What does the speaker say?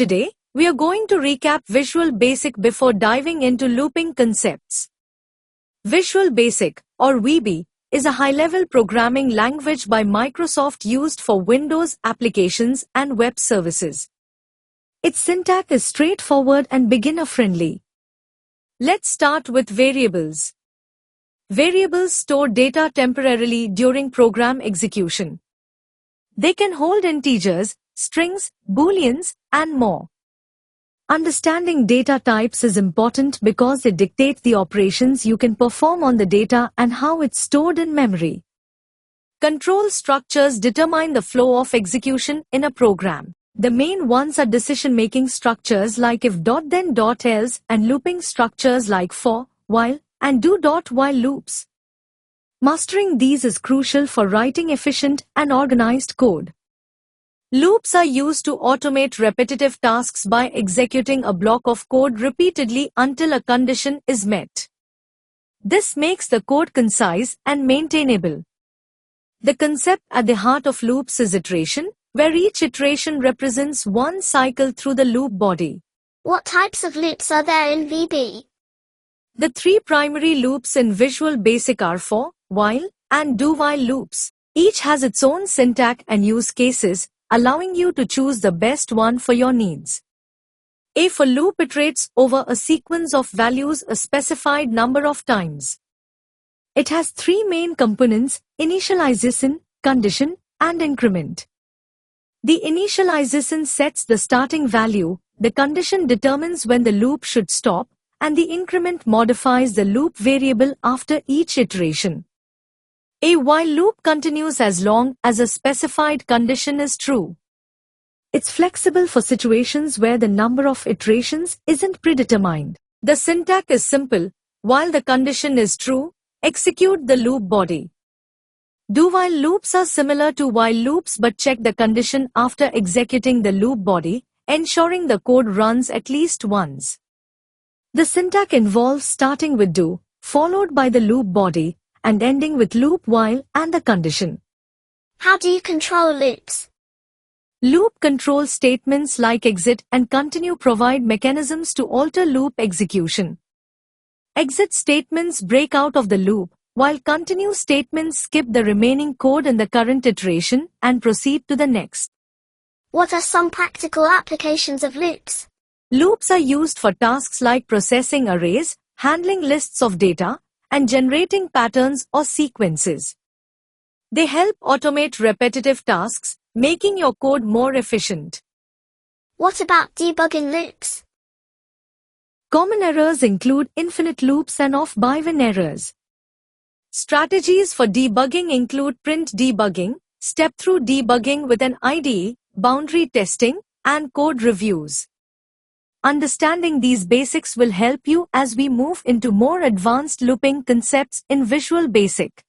Today, we are going to recap Visual Basic before diving into looping concepts. Visual Basic, or VB, is a high-level programming language by Microsoft used for Windows applications and web services. Its syntax is straightforward and beginner-friendly. Let's start with variables. Variables store data temporarily during program execution. They can hold integers, strings, booleans, and more. Understanding data types is important because they dictate the operations you can perform on the data and how it's stored in memory. Control structures determine the flow of execution in a program. The main ones are decision-making structures like if then else and looping structures like for, while, and do while loops. Mastering these is crucial for writing efficient and organized code. Loops are used to automate repetitive tasks by executing a block of code repeatedly until a condition is met. This makes the code concise and maintainable. The concept at the heart of loops is iteration, where each iteration represents one cycle through the loop body. What types of loops are there in VB? The three primary loops in Visual Basic are for, while, and do while loops. Each has its own syntax and use cases, allowing you to choose the best one for your needs. A for loop iterates over a sequence of values a specified number of times. It has three main components: initialization, condition, and increment. The initialization sets the starting value, the condition determines when the loop should stop, and the increment modifies the loop variable after each iteration. A while loop continues as long as a specified condition is true. It's flexible for situations where the number of iterations isn't predetermined. The syntax is simple: while the condition is true, execute the loop body. Do-while loops are similar to while loops but check the condition after executing the loop body, ensuring the code runs at least once. The syntax involves starting with do, followed by the loop body, and ending with loop while and the condition. How do you control loops? Loop control statements like exit and continue provide mechanisms to alter loop execution. Exit statements break out of the loop, while continue statements skip the remaining code in the current iteration and proceed to the next. What are some practical applications of loops? Loops are used for tasks like processing arrays, handling lists of data, and generating patterns or sequences. They help automate repetitive tasks, making your code more efficient. What about debugging loops? Common errors include infinite loops and off-by-when errors. Strategies for debugging include print debugging, step-through debugging with an IDE, boundary testing, and code reviews. Understanding these basics will help you as we move into more advanced looping concepts in Visual Basic.